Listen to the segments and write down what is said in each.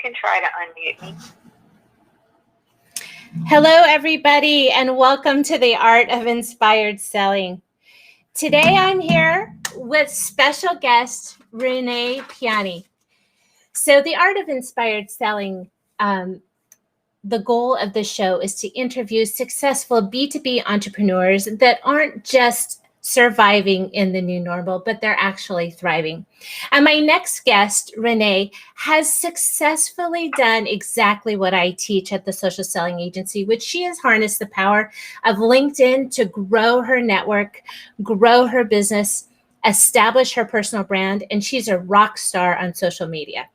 can try to unmute me. Hello, everybody, and welcome to the Art of Inspired Selling. Today, I'm here with special guest, Renée Piane. So the Art of Inspired Selling, the goal of the show is to interview successful B2B entrepreneurs that aren't just surviving in the new normal, but they're actually thriving. And my next guest, Renée, has successfully done exactly what I teach at the Social Selling Agency, which she has harnessed the power of LinkedIn to grow her network, grow her business, establish her personal brand, and she's a rock star on social media.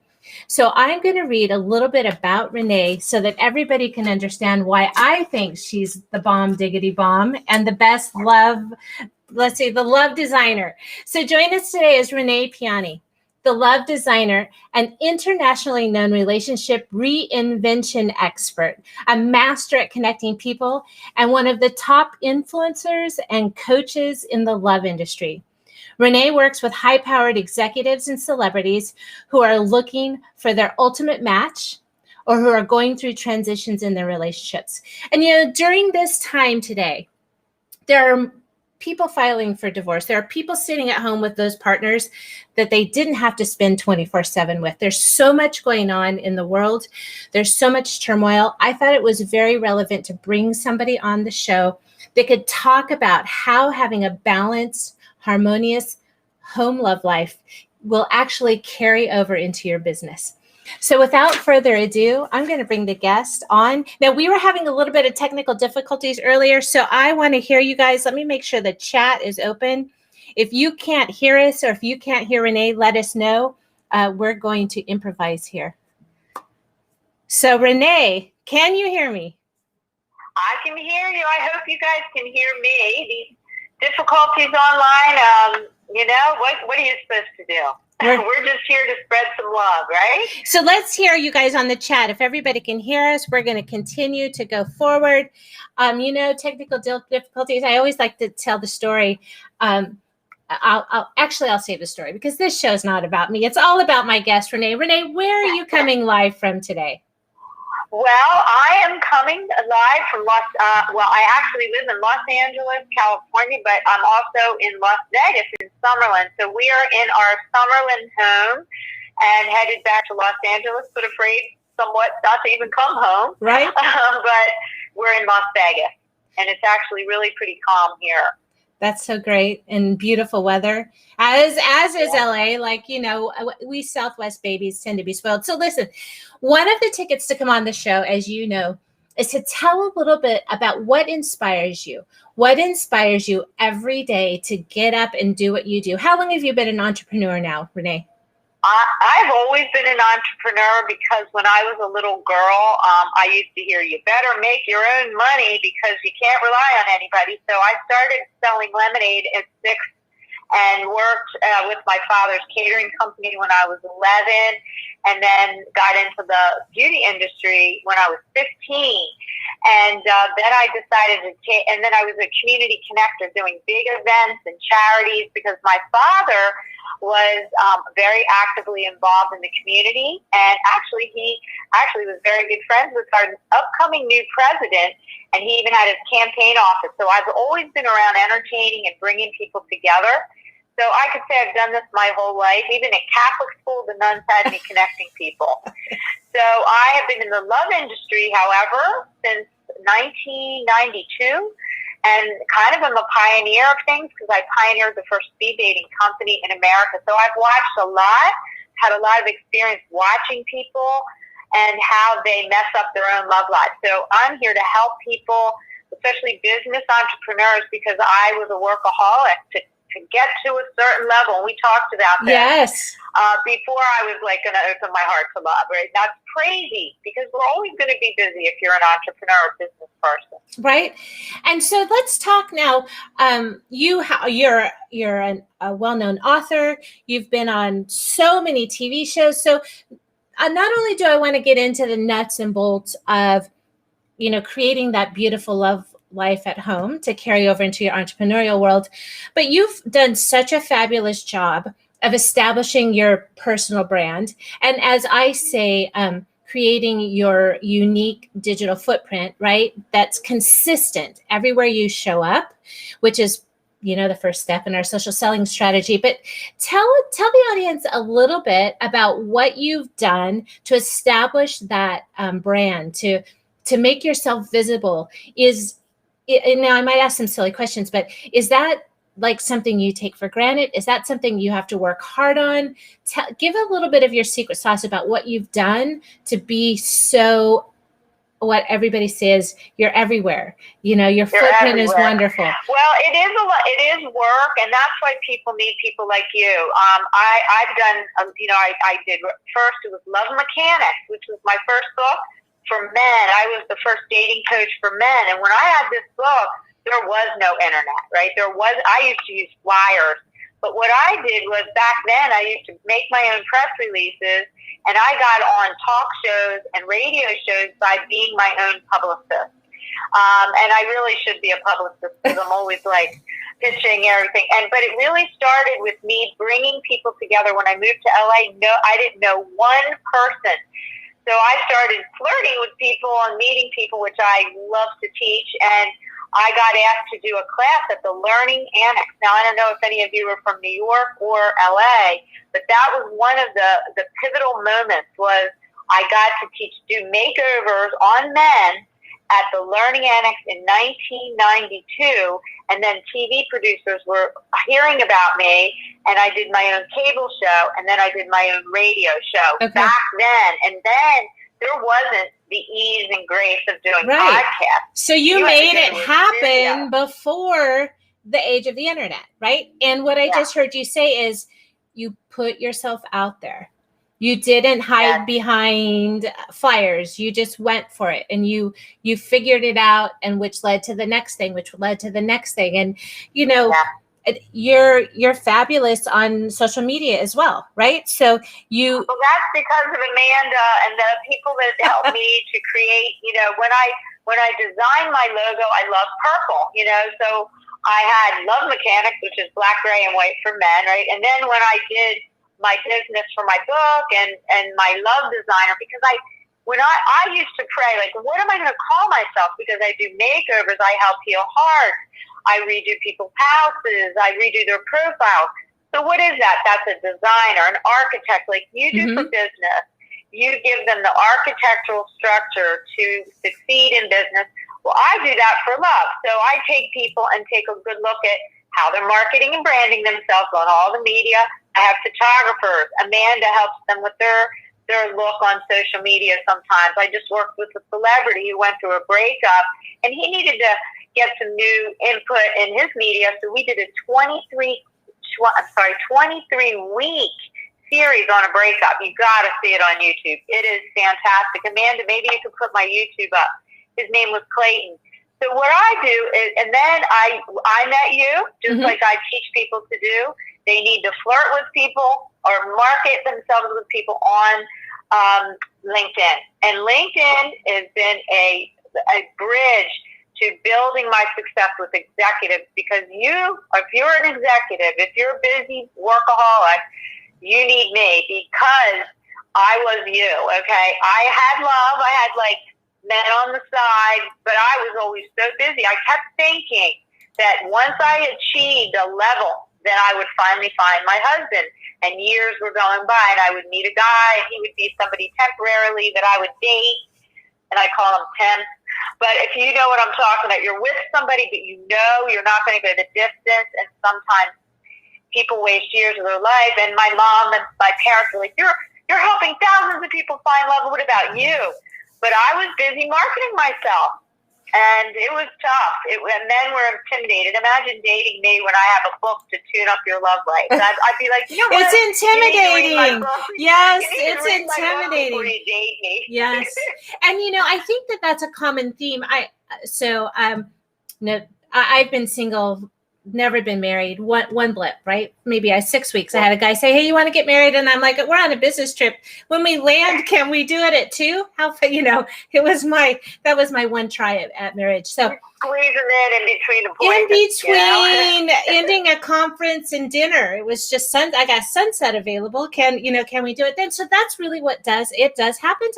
So I'm going to read a little bit about Renée so that everybody can understand why I think she's the bomb diggity bomb and the best the love designer. So join us today is Renée Piane, the love designer, an internationally known relationship reinvention expert, a master at connecting people, and one of the top influencers and coaches in the love industry. Renée works with high-powered executives and celebrities who are looking for their ultimate match or who are going through transitions in their relationships. And, during this time today, there are people filing for divorce. There are people sitting at home with those partners that they didn't have to spend 24/7 with. There's so much going on in the world. There's so much turmoil. I thought it was very relevant to bring somebody on the show that could talk about how having a balanced, harmonious home love life will actually carry over into your business. So without further ado, I'm going to bring the guest on. Now, we were having a little bit of technical difficulties earlier, so I want to hear you guys. Let me make sure the chat is open. If you can't hear us or if you can't hear Renée, let us know. We're going to improvise here. So Renée, can you hear me? I can hear you. I hope you guys can hear me. These difficulties online, what are you supposed to do? We're just here to spread some love, right? So let's hear you guys on the chat. If everybody can hear us, we're going to continue to go forward. Technical difficulties. I always like to tell the story. I'll save the story because this show is not about me. It's all about my guest, Renée. Renée, where are you coming live from today? Well, I am coming live from I actually live in Los Angeles, California, but I'm also in Las Vegas in Summerlin. So we are in our Summerlin home and headed back to Los Angeles, but afraid somewhat not to even come home. Right. But we're in Las Vegas, and it's actually really pretty calm here. That's so great and beautiful weather, as is LA. We Southwest babies tend to be spoiled. So listen, one of the tickets to come on the show, as you know, is to tell a little bit about what inspires you. What inspires you every day to get up and do what you do? How long have you been an entrepreneur now, Renée? I've always been an entrepreneur because when I was a little girl, I used to hear, you better make your own money because you can't rely on anybody. So I started selling lemonade at 6 and worked with my father's catering company when I was 11, and then got into the beauty industry when I was 15. And then I decided and then I was a community connector doing big events and charities because my father was very actively involved in the community, and he was very good friends with our upcoming new president, and he even had his campaign office. So I've always been around entertaining and bringing people together. So I could say I've done this my whole life. Even at Catholic school, the nuns had me connecting people. So I have been in the love industry, however, since 1992. And kind of am a pioneer of things because I pioneered the first speed dating company in America. So I've watched a lot, had a lot of experience watching people and how they mess up their own love lives. So I'm here to help people, especially business entrepreneurs, because I was a workaholic to get to a certain level. And we talked about that. Yes. Before I was going to open my heart to love, right? That's crazy because we're always going to be busy if you're an entrepreneur or business person. Right. And so let's talk now. You're a well-known author. You've been on so many TV shows. So not only do I want to get into the nuts and bolts of, creating that beautiful love life at home to carry over into your entrepreneurial world, but you've done such a fabulous job of establishing your personal brand. And as I say, creating your unique digital footprint, right? That's consistent everywhere you show up, which is, the first step in our social selling strategy. But tell the audience a little bit about what you've done to establish that brand, to make yourself visible. And now I might ask some silly questions, but is that like something you take for granted? Is that something you have to work hard on? Give a little bit of your secret sauce about what you've done to be so, what everybody says, you're everywhere. Your footprint is wonderful. Well, it is it is work, and that's why people need people like you. I've done, I did first. It was Love Mechanics, which was my first book for men. I was the first dating coach for men, and when I had this book, there was no internet, right? I used to use flyers, but what I did was back then I used to make my own press releases. And I got on talk shows and radio shows by being my own publicist. And I really should be a publicist because I'm always like pitching everything. But it really started with me bringing people together. When I moved to LA, I didn't know one person. So I started flirting with people and meeting people, which I love to teach. And I got asked to do a class at the Learning Annex. Now, I don't know if any of you are from New York or LA, but that was one of the pivotal moments. Was I got to do makeovers on men at the Learning Annex in 1992, and then TV producers were hearing about me, and I did my own cable show, and then I did my own radio show back then. And then there wasn't the ease and grace of doing podcasts. So you made it happen before the age of the internet, right? And what I just heard you say is you put yourself out there. You didn't hide behind flyers. You just went for it, and you figured it out, and which led to the next thing, which led to the next thing. And you're fabulous on social media as well, right? So well, that's because of Amanda and the people that helped me to create. When I designed my logo, I love purple. So I had Love Mechanics, which is black, gray, and white for men, right? And then when I did my business for my book and my love designer, because I used to pray, like, what am I going to call myself? Because I do makeovers, I help heal hearts, I redo people's houses, I redo their profiles. So what is that? That's a designer, an architect, like you do for business. You give them the architectural structure to succeed in business. Well, I do that for love. So I take people and take a good look at how they're marketing and branding themselves on all the media. I have photographers. Amanda helps them with their look on social media sometimes. I just worked with a celebrity who went through a breakup, and he needed to get some new input in his media. So we did a 23-week series on a breakup. You got to see it on YouTube. It is fantastic. Amanda, maybe you could put my YouTube up. His name was Clayton. So what I do is, and then I met you, just like I teach people to do. They need to flirt with people or market themselves with people on LinkedIn. And LinkedIn has been a bridge to building my success with executives, because if you're an executive, if you're a busy workaholic, you need me, because I was you, okay? I had love. I had men on the side, but I was always so busy. I kept thinking that once I achieved a level, then I would finally find my husband. And years were going by, and I would meet a guy, and he would be somebody temporarily that I would date, and I call him Tim. But if you know what I'm talking about, you're with somebody, but you're not going to go the distance, and sometimes people waste years of their life. And my mom and my parents were like, you're helping thousands of people find love. What about you? But I was busy marketing myself, and it was tough. And men were intimidated. Imagine dating me when I have a book to tune up your love life. I'd be like, what? It's intimidating. Yes, it's intimidating. Before you date me. Yes, and I think that's a common theme. I've been single never been married. One blip, right? Maybe 6 weeks. I had a guy say, "Hey, you want to get married?" And I'm like, "We're on a business trip. When we land, can we do it at 2?" That was my one try at marriage. So squeezing in between the in appointments, between ending a conference and dinner, it was just I got sunset available. Can we do it then? So that's really what it does happen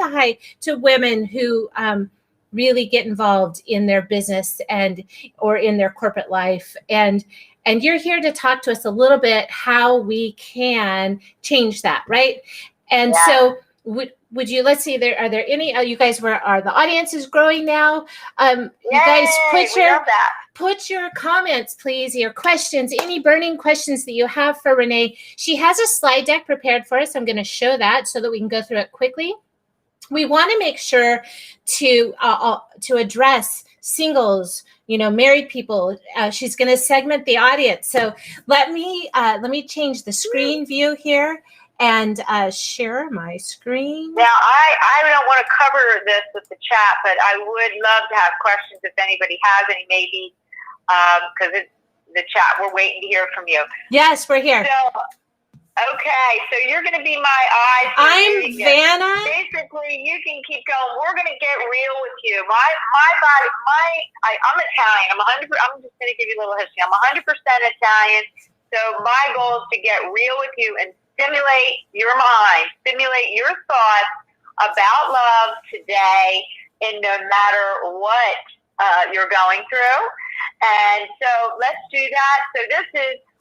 to women who really get involved in their business or in their corporate life, and you're here to talk to us a little bit how we can change that, right? And so would you, let's see, are there any, you guys are the audience is growing now. You guys put your comments, please, your questions, any burning questions that you have for Renee. She has a slide deck prepared for us. I'm going to show that so that we can go through it quickly. We want to make sure to address singles, married people. She's going to segment the audience. So let me change the screen view here and share my screen. Now, I don't want to cover this with the chat, but I would love to have questions if anybody has any, maybe, because it's the chat. We're waiting to hear from you. Yes, we're here. Okay, so you're going to be my eyes. I'm Vanna. Basically, you can keep going. We're going to get real with you. My body, I'm Italian. I'm just going to give you a little history. I'm 100% Italian. So my goal is to get real with you and stimulate your mind, stimulate your thoughts about love today, and no matter what you're going through. And so let's do that. So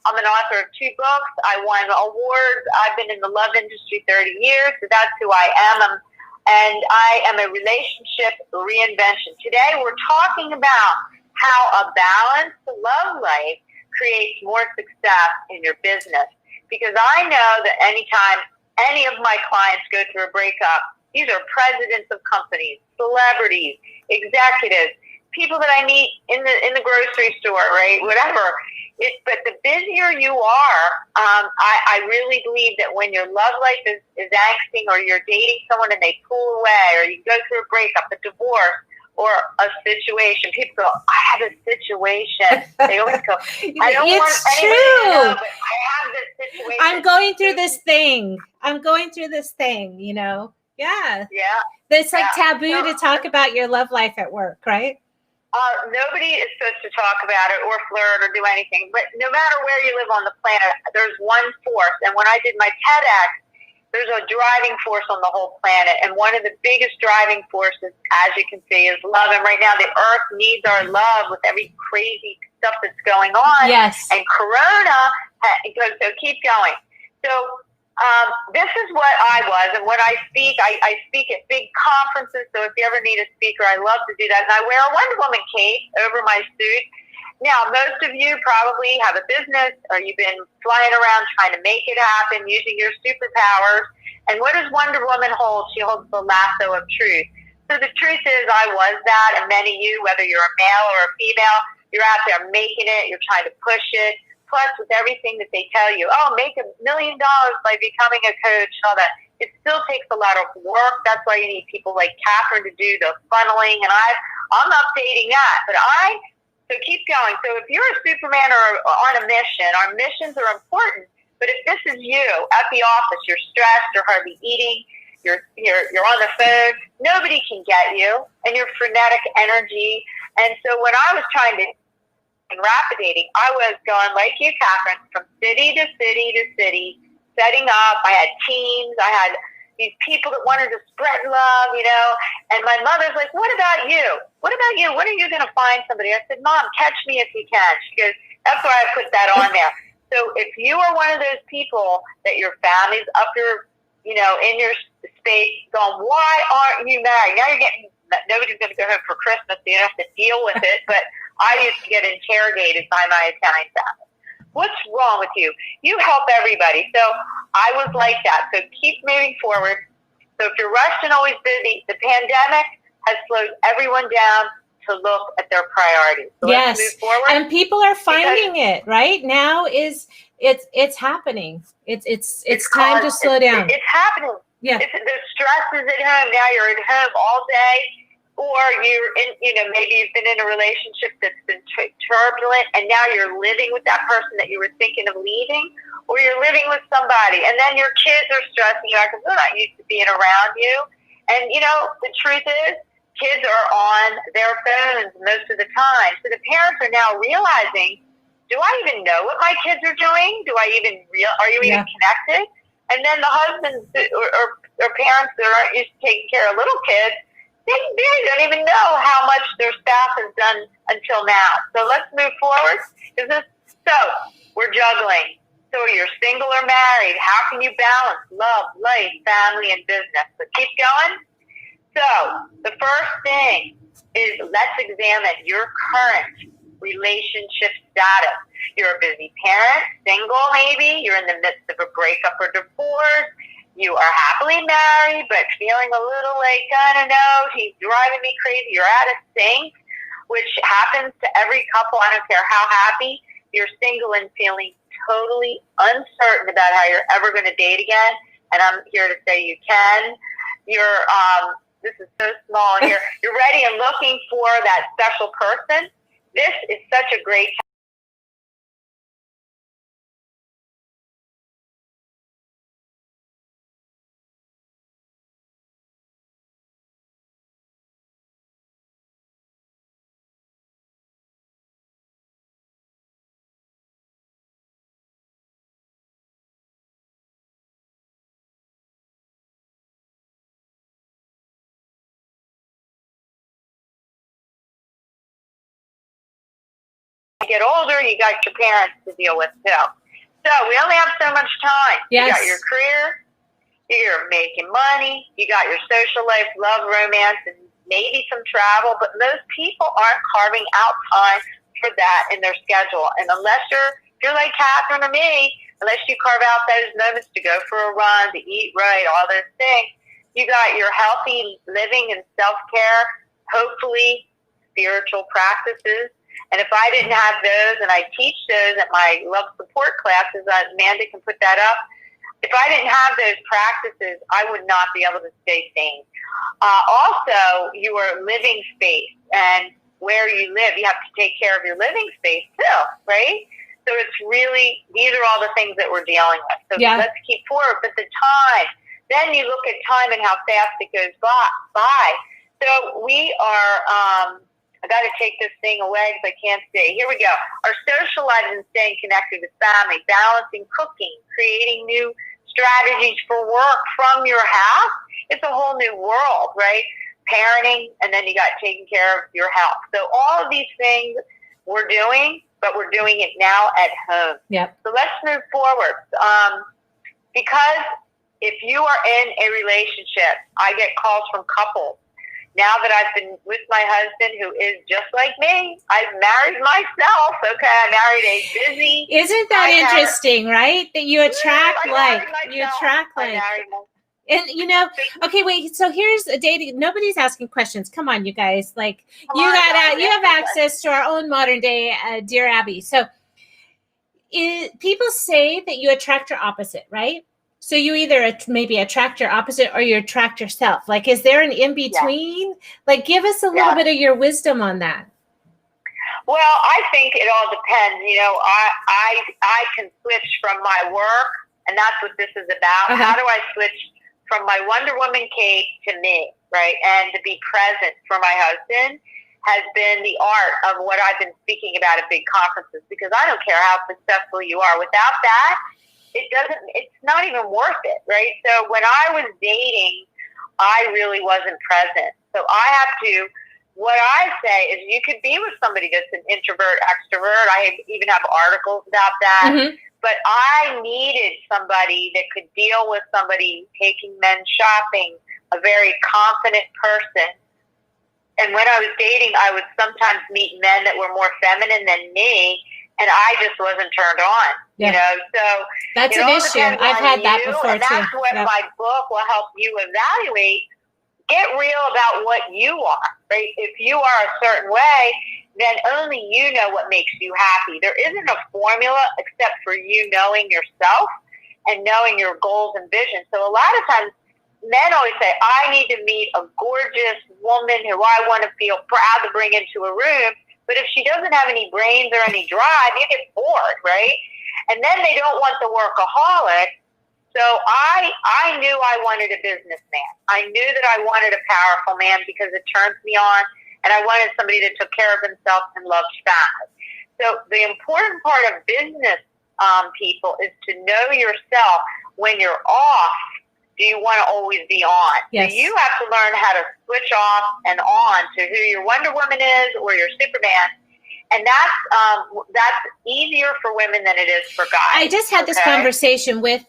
I'm an author of 2 books. I won awards. I've been in the love industry 30 years, so that's who I am. And I am a relationship reinvention. Today we're talking about how a balanced love life creates more success in your business. Because I know that anytime any of my clients go through a breakup, these are presidents of companies, celebrities, executives, people that I meet in the grocery store, right? Whatever. But the busier you are, I really believe that when your love life is angsting, or you're dating someone and they pull away, or you go through a breakup, a divorce, or a situation, people go, "I have a situation." They always go, "I don't want anybody to know, but I have this situation. I'm going through this thing. Yeah. Yeah. It's like taboo to talk about your love life at work, right? Nobody is supposed to talk about it or flirt or do anything. But no matter where you live on the planet, there's one force. And when I did my TEDx, there's a driving force on the whole planet. And one of the biggest driving forces, as you can see, is love. And right now, the earth needs our love with every crazy stuff that's going on. Yes. And Corona, so keep going. So this is what I was. And when I speak at big conferences. So if you ever need a speaker, I love to do that. And I wear a Wonder Woman cape over my suit. Now, most of you probably have a business, or you've been flying around trying to make it happen using your superpowers. And what does Wonder Woman hold? She holds the lasso of truth. So the truth is, I was that, and many of you, whether you're a male or a female, you're out there making it, you're trying to push it. Plus, with everything that they tell you, make $1 million by becoming a coach and all that, it still takes a lot of work. That's why you need people like Catherine to do the funneling, and I'm updating that. So keep going. So if you're a Superman or on a mission, our missions are important. But if this is you at the office, you're stressed, you're hardly eating, you're on the phone, nobody can get you, and you're frenetic energy. And so when I was trying to rapid dating, I was going like you, Catherine, from city to city to city, setting up. I had teams. I had these people that wanted to spread love, and my mother's like, "What about you? What about you? When are you going to find somebody?" I said, "Mom, catch me if you can." She goes, "That's why I put that on there." So if you are one of those people that your family's up your, in your space going, "Why aren't you married?" Now nobody's going to go home for Christmas, so you don't have to deal with it. But I used to get interrogated by my Italian family. "What's wrong with you? You help everybody." So I was like that. So keep moving forward. So if you're rushed and always busy, the pandemic has slowed everyone down to look at their priorities. So yes. Let's move forward. And people are finding it right now. It's happening. It's time to slow down. It's happening. Yeah. The stress is at home. Now you're at home all day. or you're in, maybe you've been in a relationship that's been turbulent, and now you're living with that person that you were thinking of leaving, or you're living with somebody, and then your kids are stressing you out because they're not used to being around you. And, the truth is, kids are on their phones most of the time. So the parents are now realizing, do I even know what my kids are doing? Are you even connected? And then the husbands or parents that aren't used to taking care of little kids, they don't even know how much their staff has done until now. So let's move forward. So we're juggling. So you're single or married. How can you balance love, life, family, and business? So keep going. So the first thing is, let's examine your current relationship status. You're a busy parent, single maybe. You're in the midst of a breakup or divorce. You are happily married, but feeling a little like, I don't know, he's driving me crazy. You're at a sink, which happens to every couple. I don't care how happy. You're single and feeling totally uncertain about how you're ever going to date again. And I'm here to say you can. This is so small here. You're ready and looking for that special person. This is such a great time. Get older, you got your parents to deal with too. So we only have so much time. Yes. You got your career, you're making money, you got your social life, love, romance, and maybe some travel, but most people aren't carving out time for that in their schedule. And unless you're like Catherine or me, unless you carve out those moments to go for a run, to eat right, all those things, you got your healthy living and self-care, hopefully spiritual practices. And if I didn't have those, and I teach those at my love support classes, Amanda can put that up. If I didn't have those practices, I would not be able to stay sane. Also, your living space and where you live, you have to take care of your living space too, right? So it's really, these are all the things that we're dealing with. So let's keep forward. But the time, then you look at time and how fast it goes by. So we are... I got to take this thing away because I can't stay. Here we go. Our social lives and staying connected with family, balancing cooking, creating new strategies for work from your house. It's a whole new world, right? Parenting, and then you got taking care of your health. So all of these things we're doing, but we're doing it now at home. Yep. So let's move forward. Because if you are in a relationship, I get calls from couples. Now that I've been with my husband, who is just like me, I've married myself. Okay, I married a busy. Isn't that interesting, right? That you attract you attract and okay, wait. So here's a dating. Nobody's asking questions. Come on, you guys. You have access to our own modern day Dear Abby. So people say that you attract your opposite, right? So you either maybe attract your opposite or you attract yourself. Is there an in-between? Give us a little bit of your wisdom on that. Well, I think it all depends. I can switch from my work, and that's what this is about. Uh-huh. How do I switch from my Wonder Woman cape to me, right? And to be present for my husband has been the art of what I've been speaking about at big conferences, because I don't care how successful you are. Without that, it's not even worth it, right? So when I was dating, I really wasn't present. So what I say is you could be with somebody that's an introvert, extrovert. I even have articles about that. Mm-hmm. But I needed somebody that could deal with somebody taking men shopping, a very confident person. And when I was dating, I would sometimes meet men that were more feminine than me, and I just wasn't turned on, So that's an issue. I've had that before, and that's too. what my book will help you evaluate. Get real about what you are, right? If you are a certain way, then only you know what makes you happy. There isn't a formula except for you knowing yourself and knowing your goals and visions. So a lot of times men always say, I need to meet a gorgeous woman who I want to feel proud to bring into a room. But if she doesn't have any brains or any drive, you get bored, right? And then they don't want the workaholic. So I knew I wanted a businessman. I knew that I wanted a powerful man because it turns me on, and I wanted somebody that took care of himself and loved family. So the important part of business people is to know yourself. When you're off, do you want to always be on? Yes. So you have to learn how to switch off and on to who your Wonder Woman is or your Superman. And that's easier for women than it is for guys. I just had this conversation with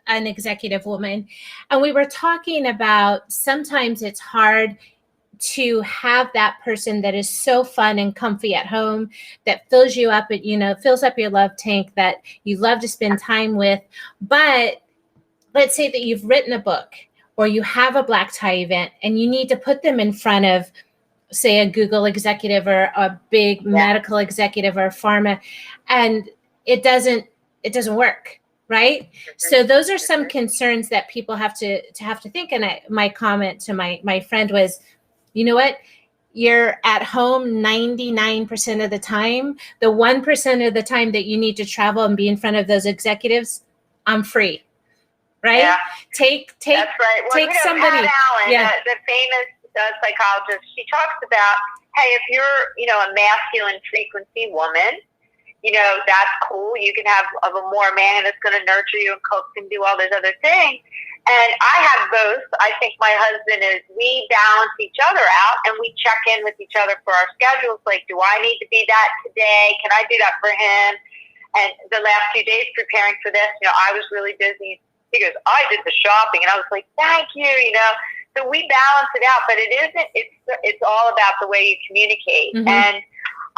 an executive woman, and we were talking about sometimes it's hard to have that person that is so fun and comfy at home, that fills you up, fills up your love tank, that you love to spend time with. But let's say that you've written a book or you have a black tie event and you need to put them in front of, say, a Google executive or a big medical executive or pharma, and it doesn't work, right? Mm-hmm. So those are some concerns that people have to think. And my comment to my friend was, you know what? You're at home 99% of the time. The 1% of the time that you need to travel and be in front of those executives, I'm free. Right? Yeah. Take That's right. Well, take somebody. Pat Allen, the famous psychologist, she talks about, hey, if you're, a masculine frequency woman, that's cool. You can have a more man that's going to nurture you and cook and do all those other things. And I have both. I think my husband we balance each other out, and we check in with each other for our schedules. Like, do I need to be that today? Can I do that for him? And the last few days preparing for this, I was really busy. He goes, I did the shopping. And I was like, thank you, So we balance it out, but it's all about the way you communicate. Mm-hmm. And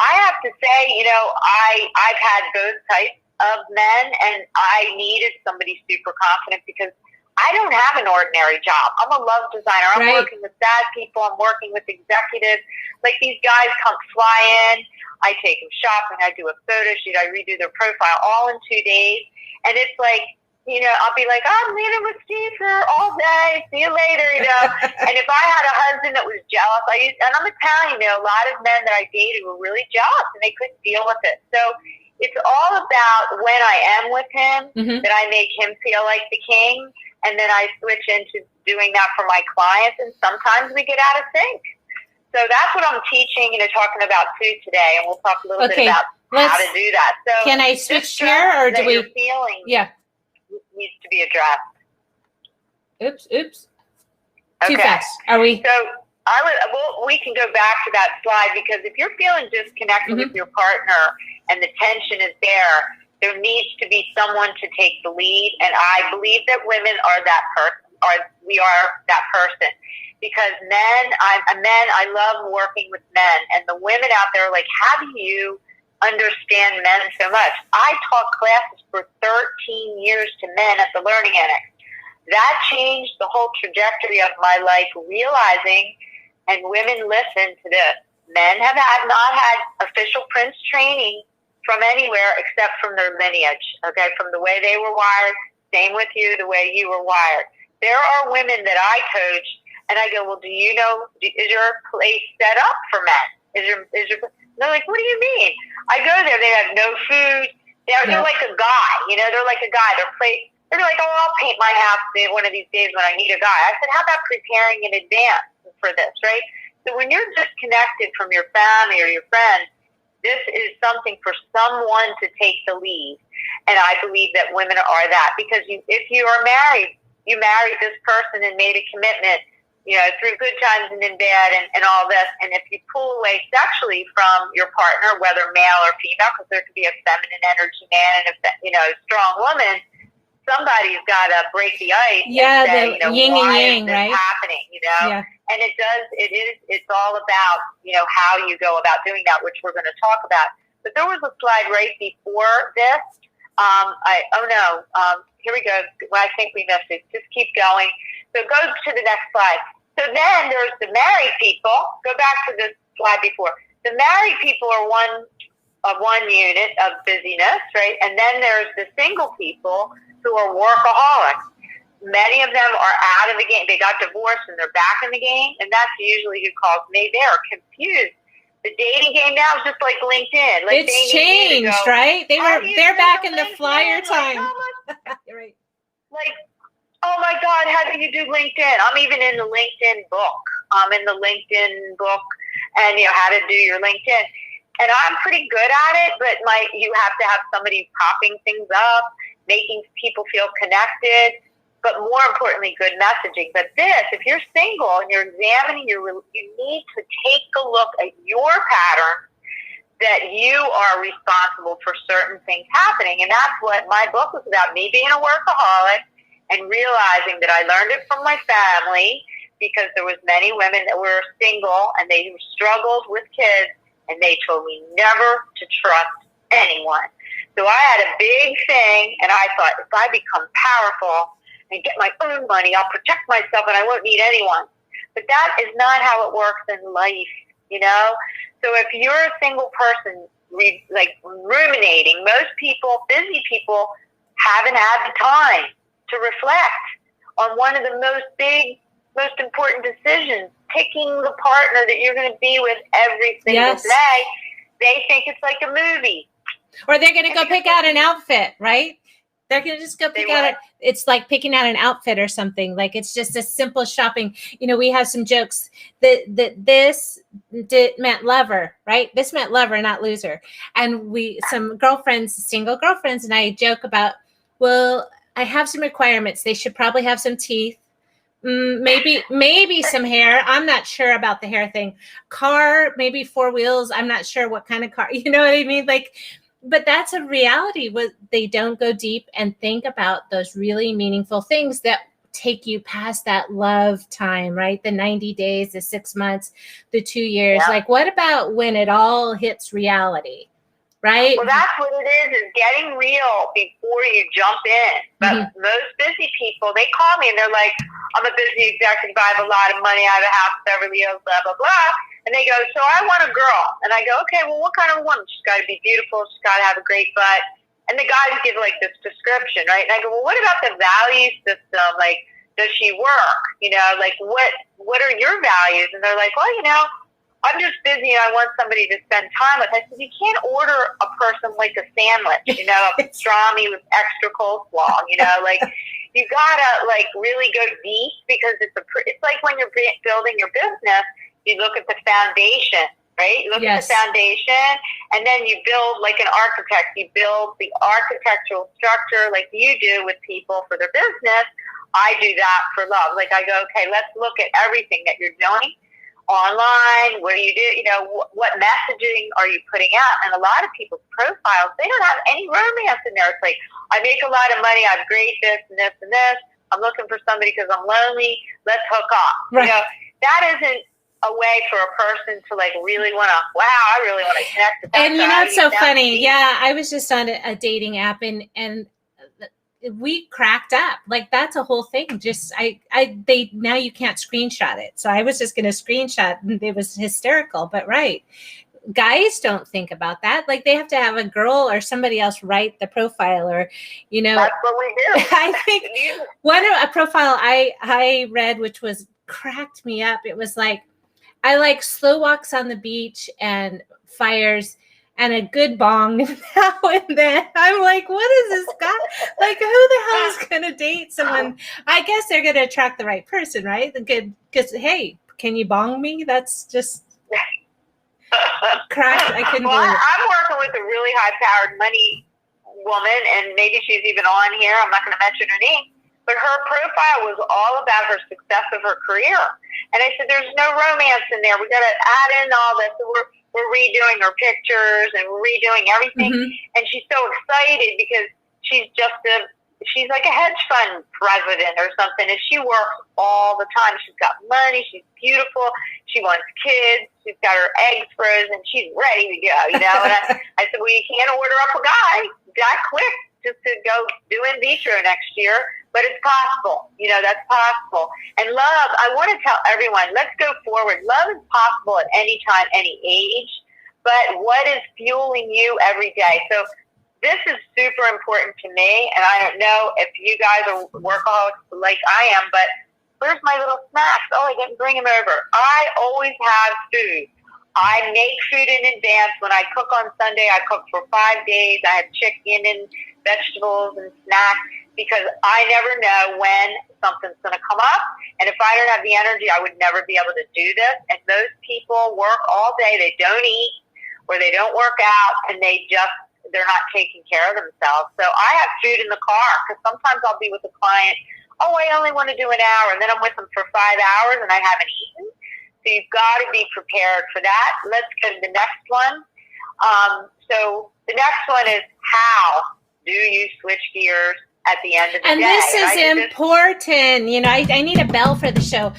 I have to say, I've had both types of men, and I needed somebody super confident because I don't have an ordinary job. I'm a love designer. I'm working with sad people. I'm working with executives. Like, these guys fly in. I take them shopping. I do a photo shoot. I redo their profile all in 2 days. And it's like, I'll be like, I'm meeting with Steve for all day. See you later, And if I had a husband that was jealous, and I'm Italian, a lot of men that I dated were really jealous and they couldn't deal with it. So it's all about when I am with him, mm-hmm. that I make him feel like the king. And then I switch into doing that for my clients. And sometimes we get out of sync. So that's what I'm teaching, talking about too today. And we'll talk a little bit about how to do that. So can I switch here, or do we? Feeling needs to be addressed. Oops. Too fast. Are we? So we can go back to that slide, because if you're feeling disconnected mm-hmm. with your partner and the tension is there needs to be someone to take the lead. And I believe that women are that person, or we are that person. Because I love working with men, and the women out there are like, how do you understand men so much? I taught classes for 13 years to men at the Learning Annex. That changed the whole trajectory of my life, realizing, and women listen to this, men have not had official Prince training from anywhere except from their lineage, okay, from the way they were wired. Same with you, the way you were wired. There are women that I coach, and I go, well, is your place set up for men? They're like, what do you mean? I go there, they have no food. They're like a guy, they're like a guy. They're like, oh, I'll paint my house one of these days when I need a guy. I said, how about preparing in advance for this, right? So when you're disconnected from your family or your friends, this is something for someone to take the lead. And I believe that women are that, because if you are married, you married this person and made a commitment, through good times and in bad and all this. And if you pull away sexually from your partner, whether male or female, because there could be a feminine energy man and a strong woman, somebody's got to break the ice and say, yin why and yang, is this right? happening, Yeah. And it's all about, how you go about doing that, which we're going to talk about. But there was a slide right before this. Here we go. Well, I think we missed it. Just keep going. So go to the next slide. So then there's the married people. Go back to the slide before. The married people are one unit of busyness, right? And then there's the single people who are workaholics. many of them are out of the game. They got divorced and they're back in the game, and that's usually who calls me. They are confused. The dating game now is just like LinkedIn. Like it's changed, right? They're back in the flyer time. Right. Like, oh my God, how do you do LinkedIn? I'm even in the LinkedIn book. I'm in the LinkedIn book, and how to do your LinkedIn. And I'm pretty good at it, but you have to have somebody popping things up, making people feel connected, but more importantly, good messaging. But if you're single and you're examining you need to take a look at your pattern, that you are responsible for certain things happening. And that's what my book was about, me being a workaholic and realizing that I learned it from my family, because there was many women that were single and they struggled with kids, and they told me never to trust anyone. So I had a big thing, and I thought, if I become powerful and get my own money, I'll protect myself and I won't need anyone. But that is not how it works in life, So if you're a single person, ruminating, most people, busy people, haven't had the time to reflect on one of the most important decisions, picking the partner that you're going to be with every single day. They think it's like a movie. Or they're going to go pick out an outfit, right? They're going to just go pick out it's like picking out an outfit or something. Like, it's just a simple shopping. We have some jokes that this meant lover, right? This meant lover, not loser. And some girlfriends, single girlfriends, and I joke about, well, I have some requirements. They should probably have some teeth. Maybe some hair. I'm not sure about the hair thing. Car, maybe 4 wheels. I'm not sure what kind of car. You know what I mean? But that's a reality. They don't go deep and think about those really meaningful things that take you past that love time, right? The 90 days, the 6 months, the 2 years. Yeah. What about when it all hits reality? Right? Well, that's what it is getting real before you jump in. But most busy people, they call me and they're like, I'm a busy executive, I have a lot of money, I have a house in Beverly Hills, blah, blah, blah. And they go, so I want a girl. And I go, okay, well, what kind of a woman? She's got to be beautiful, she's got to have a great butt. And the guys give this description, right? And I go, well, what about the value system? Does she work? What are your values? And they're like, well, I'm just busy and I want somebody to spend time with. I said, you can't order a person like a sandwich, a pastrami with extra coleslaw, you gotta really go deep, because it's like when you're building your business, you look at the foundation, right? You look at the foundation, and then you build like an architect. You build the architectural structure like you do with people for their business. I do that for love. I go, okay, let's look at everything that you're doing online. What do you do? What messaging are you putting out? And a lot of people's profiles, they don't have any romance in there. It's like, I make a lot of money, I'm great, this and this and this. I'm looking for somebody because I'm lonely. Let's hook up. Right. That isn't a way for a person to really want to, wow, I really want to connect with that. And it's so funny. Yeah, I was just on a dating app and we cracked up. That's a whole thing. Just now you can't screenshot it. So I was just going to screenshot, and it was hysterical, but right. Guys don't think about that. They have to have a girl or somebody else write the profile, or, That's what we do. I think a profile I read, which cracked me up. It was I like slow walks on the beach and fires and a good bong now and then. I'm like, what is this guy? Who the hell is going to date someone? I guess they're going to attract the right person, right? Because, hey, can you bong me? That's just cracked. I couldn't believe it. I'm working with a really high-powered money woman, and maybe she's even on here. I'm not going to mention her name. But her profile was all about her success of her career. And I said, there's no romance in there. We got to add in all this. So we're redoing her pictures and we're redoing everything. And she's so excited because she's like a hedge fund president or something. And she works all the time. She's got money. She's beautiful. She wants kids. She's got her eggs frozen. She's ready to go, And I said, well, you can't order up a guy that quick just to go do in vitro next year. But it's possible. That's possible. And love, I want to tell everyone, let's go forward. Love is possible at any time, any age. But what is fueling you every day? So this is super important to me, and I don't know if you guys are workaholics like I am, but where's my little snacks? Oh, I didn't bring them over. I always have food. I make food in advance. When I cook on Sunday, I cook for 5 days. I have chicken and vegetables and snacks because I never know when something's going to come up. And if I don't have the energy, I would never be able to do this. And those people work all day. They don't eat or they don't work out, and they're not taking care of themselves. So I have food in the car because sometimes I'll be with a client. Oh, I only want to do an hour, and then I'm with them for 5 hours and I haven't eaten. So you've got to be prepared for that. Let's go to the next one. So the next one is, how do you switch gears at the end of the day? And this is important. I need a bell for the show.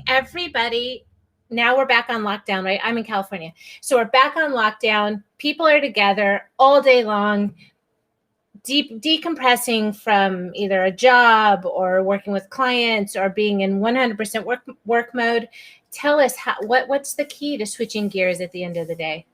Everybody, now we're back on lockdown, right? I'm in California. So we're back on lockdown. People are together all day long, decompressing from either a job or working with clients or being in 100% work mode. Tell us what's the key to switching gears at the end of the day?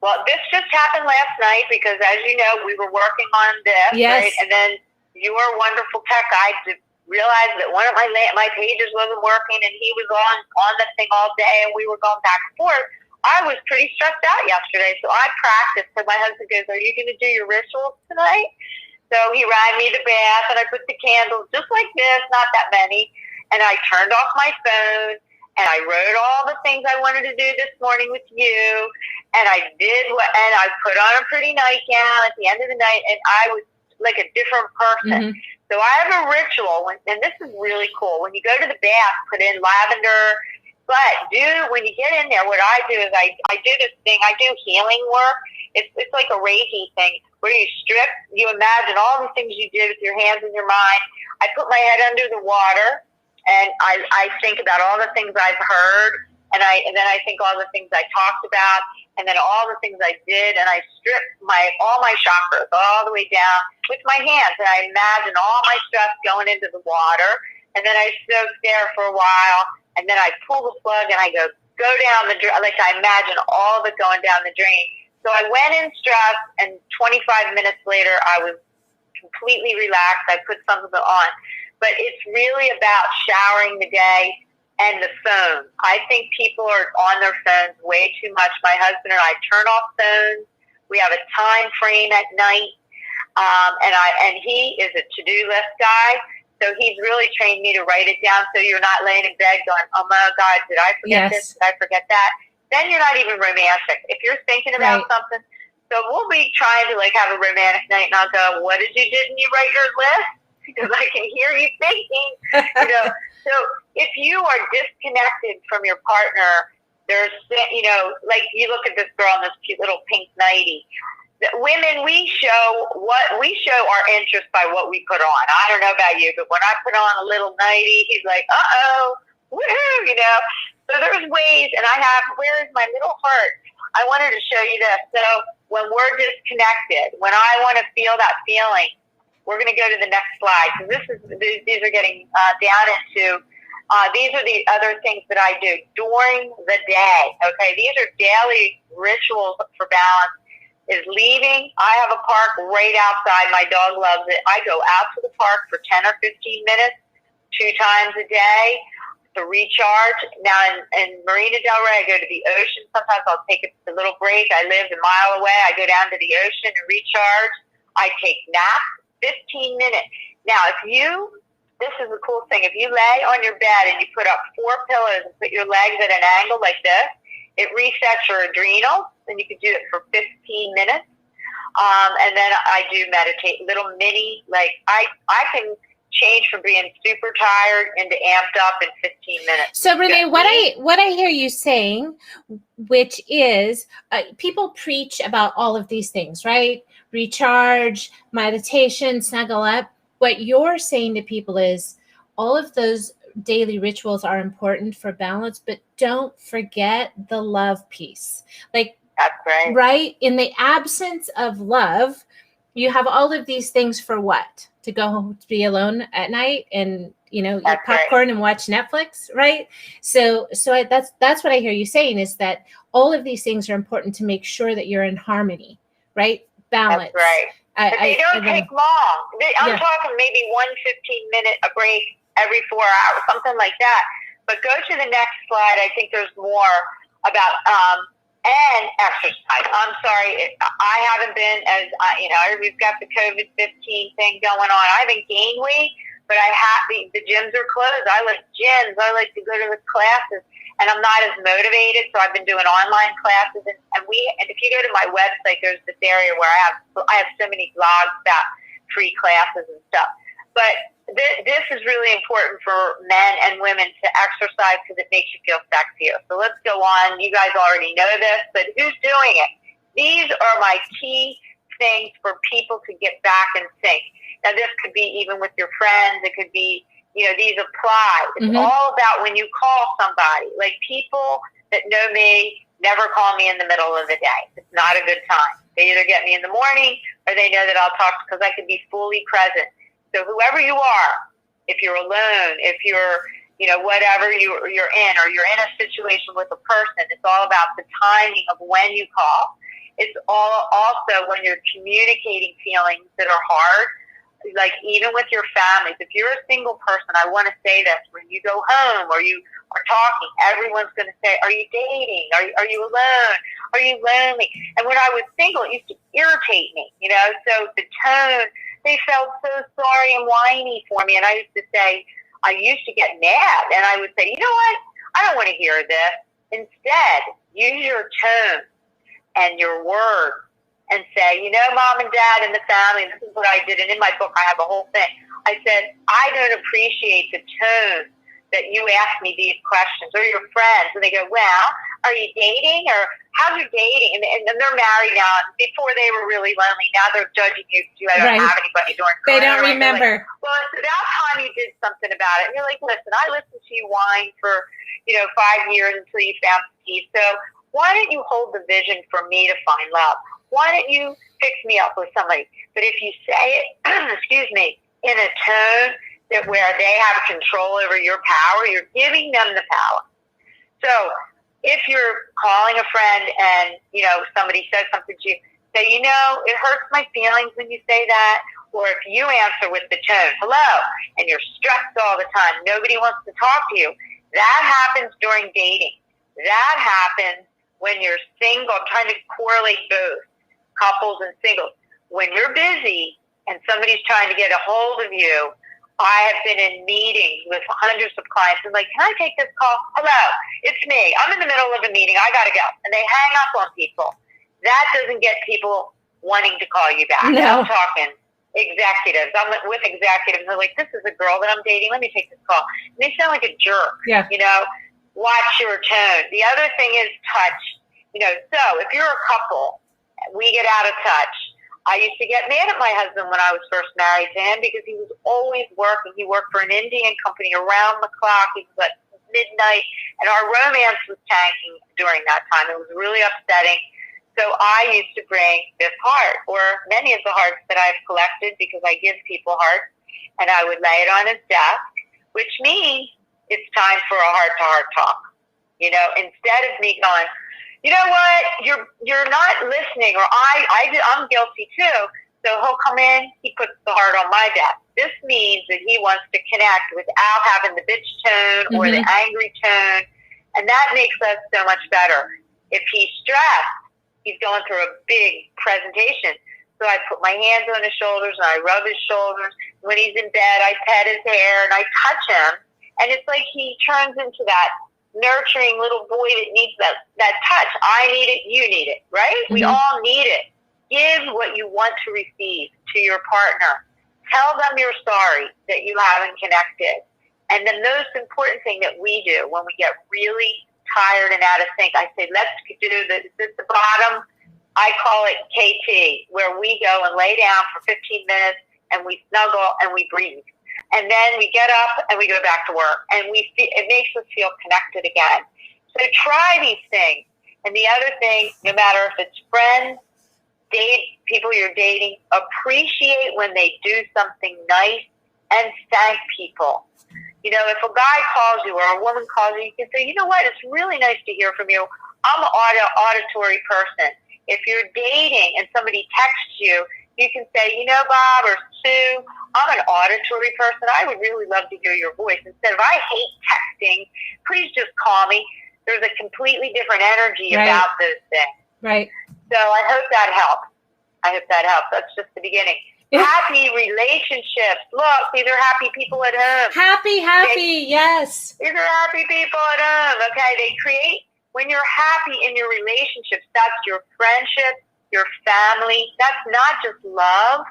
Well, this just happened last night because, as you know, we were working on this, yes. Right? And then your wonderful tech guy realized that one of my pages wasn't working, and he was on the thing all day, and we were going back and forth. I was pretty stressed out yesterday, so I practiced. So my husband goes, "Are you going to do your rituals tonight?" So he ran me the bath, and I put the candles just like this, not that many, and I turned off my phone. And I wrote all the things I wanted to do this morning with you. And I and I put on a pretty nightgown at the end of the night. And I was like a different person. Mm-hmm. So I have a ritual. And this is really cool. When you go to the bath, put in lavender. But when you get in there, what I do is I do this thing. I do healing work. It's like a Reiki thing where you you imagine all the things you did with your hands and your mind. I put my head under the water. And I think about all the things I've heard, and then I think all the things I talked about, and then all the things I did, and I strip all my chakras all the way down with my hands, and I imagine all my stress going into the water, and then I soak there for a while, and then I pull the plug, and I go down the drain, like I imagine all of it going down the drain. So I went in stressed, and 25 minutes later, I was completely relaxed. I put something on. But it's really about showering the day and the phone. I think people are on their phones way too much. My husband and I turn off phones. We have a time frame at night. And he is a to-do list guy. So he's really trained me to write it down so you're not laying in bed going, oh my God, did I forget this? Did I forget that? Then you're not even romantic. If you're thinking about something, so we'll be trying to have a romantic night, and I'll go, what didn't you write your list? Because I can hear you thinking, So if you are disconnected from your partner, there's, like you look at this girl in this cute little pink nightie. Women, we show our interest by what we put on. I don't know about you, but when I put on a little nightie, he's like, uh-oh, woohoo, So there's ways, and where is my little heart? I wanted to show you this. So when we're disconnected, when I want to feel that feeling, we're going to go to the next slide because these are getting down into. These are the other things that I do during the day. Okay, these are daily rituals for balance. Is leaving. I have a park right outside. My dog loves it. I go out to the park for 10 or 15 minutes, 2 times a day to recharge. Now in Marina Del Rey, I go to the ocean. Sometimes I'll take a little break. I live a mile away. I go down to the ocean and recharge. I take naps. 15 minutes. Now, this is a cool thing. If you lay on your bed and you put up 4 pillows and put your legs at an angle like this, it resets your adrenals, and you can do it for 15 minutes. And then I do meditate, little mini, I can change from being super tired into amped up in 15 minutes. So Renée, what I hear you saying, which is people preach about all of these things, right? Recharge, meditation, snuggle up. What you're saying to people is all of those daily rituals are important for balance, but don't forget the love piece. That's right. Right? In the absence of love, you have all of these things for what? To go home to be alone at night and eat popcorn and watch Netflix, right? So that's what I hear you saying, is that all of these things are important to make sure that you're in harmony, right? balance. That's right. But they don't take long. I'm talking maybe 1 15-minute a break every 4 hours, something like that. But go to the next slide. I think there's more about and exercise. I'm sorry, I haven't been as we've got the COVID-19 thing going on. I haven't gained weight, but I have the gyms are closed. I like gyms. I like to go to the classes, and I'm not as motivated. So I've been doing online classes, and if you go to my website, there's this area where I have so many blogs about free classes and stuff. But this is really important for men and women to exercise because it makes you feel sexier. So let's go on. You guys already know this, but who's doing it? These are my key things for people to get back in sync. Now, this could be even with your friends. It could be, these apply. It's all about when you call somebody. Like, people that know me never call me in the middle of the day. It's not a good time. They either get me in the morning or they know that I'll talk because I can be fully present. So whoever you are, if you're alone, if you're, whatever you're in, or you're in a situation with a person, it's all about the timing of when you call. It's all also when you're communicating feelings that are hard, like even with your families. If you're a single person, I want to say this, when you go home or you are talking, everyone's going to say, are you dating? Are you alone? Are you lonely? And when I was single, it used to irritate me, so the tone, they felt so sorry and whiny for me. And I used to say, I used to get mad. And I would say, you know what? I don't want to hear this. Instead, use your tone and your words and say, Mom and Dad and the family, this is what I did. And in my book, I have a whole thing. I said, I don't appreciate the tone that you ask me these questions, or your friends. And they go, well, are you dating? Or how's your dating? And they're married now. Before they were really lonely. Now they're judging you. I don't have anybody during They don't remember. Like, well, it's about time you did something about it. And you're like, listen, I listened to you whine for, 5 years until you found peace. So why don't you hold the vision for me to find love? Why don't you fix me up with somebody? But if you say it, excuse me, in a tone that where they have control over your power, you're giving them the power. So if you're calling a friend and, somebody says something to you, say, it hurts my feelings when you say that. Or if you answer with the tone, hello, and you're stressed all the time, nobody wants to talk to you. That happens during dating. That happens when you're single. I'm trying to correlate both couples and singles. When you're busy and somebody's trying to get a hold of you, I have been in meetings with hundreds of clients and like, can I take this call? Hello, it's me. I'm in the middle of a meeting. I got to go. And they hang up on people. That doesn't get people wanting to call you back. No. I'm talking executives. I'm with executives. They're like, this is a girl that I'm dating. Let me take this call. And they sound like a jerk. Yeah. Watch your tone. The other thing is touch. So if you're a couple, we get out of touch. I used to get mad at my husband when I was first married to him because he was always working. He worked for an Indian company around the clock. He was at midnight, and our romance was tanking during that time. It was really upsetting. So I used to bring this heart, or many of the hearts that I've collected, because I give people hearts, and I would lay it on his desk, which means it's time for a heart-to-heart talk. Instead of me going, you know what, you're not listening, or I'm guilty too. So he'll come in, he puts the heart on my desk. This means that he wants to connect without having the bitch tone or the angry tone, and that makes us so much better. If he's stressed, he's going through a big presentation. So I put my hands on his shoulders and I rub his shoulders. When he's in bed, I pet his hair and I touch him, and it's like he turns into that nurturing little boy that needs that touch. I need it, you need it, right? We all need it. Give what you want to receive to your partner. Tell them you're sorry that you haven't connected. And the most important thing that we do when we get really tired and out of sync, I say, let's do the bottom. I call it KT, where we go and lay down for 15 minutes and we snuggle and we breathe. And then we get up and we go back to work, and it makes us feel connected again. So try these things. And the other thing, no matter if it's friends, people you're dating, appreciate when they do something nice and thank people. If a guy calls you or a woman calls you, you can say, you know what, it's really nice to hear from you. I'm an auditory person. if you're dating and somebody texts you, you can say, you know, Bob or Sue, I'm an auditory person. I would really love to hear your voice. Instead of, I hate texting, please just call me. There's a completely different energy about those things. Right. So I hope that helps. That's just the beginning. Happy relationships. Look, these are happy people at home. Happy, yes. These are happy people at home, okay? They create, when you're happy in your relationships, that's your friendship, your family. That's not just love.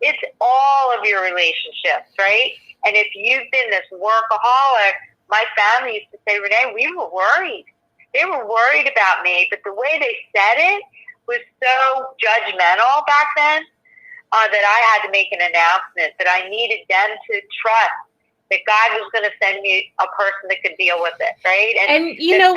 It's all of your relationships, right? And if you've been this workaholic, my family used to say, Renee, we were worried. They were worried about me, but the way they said it was so judgmental back then that I had to make an announcement that I needed them to trust that God was going to send me a person that could deal with it, right? And you know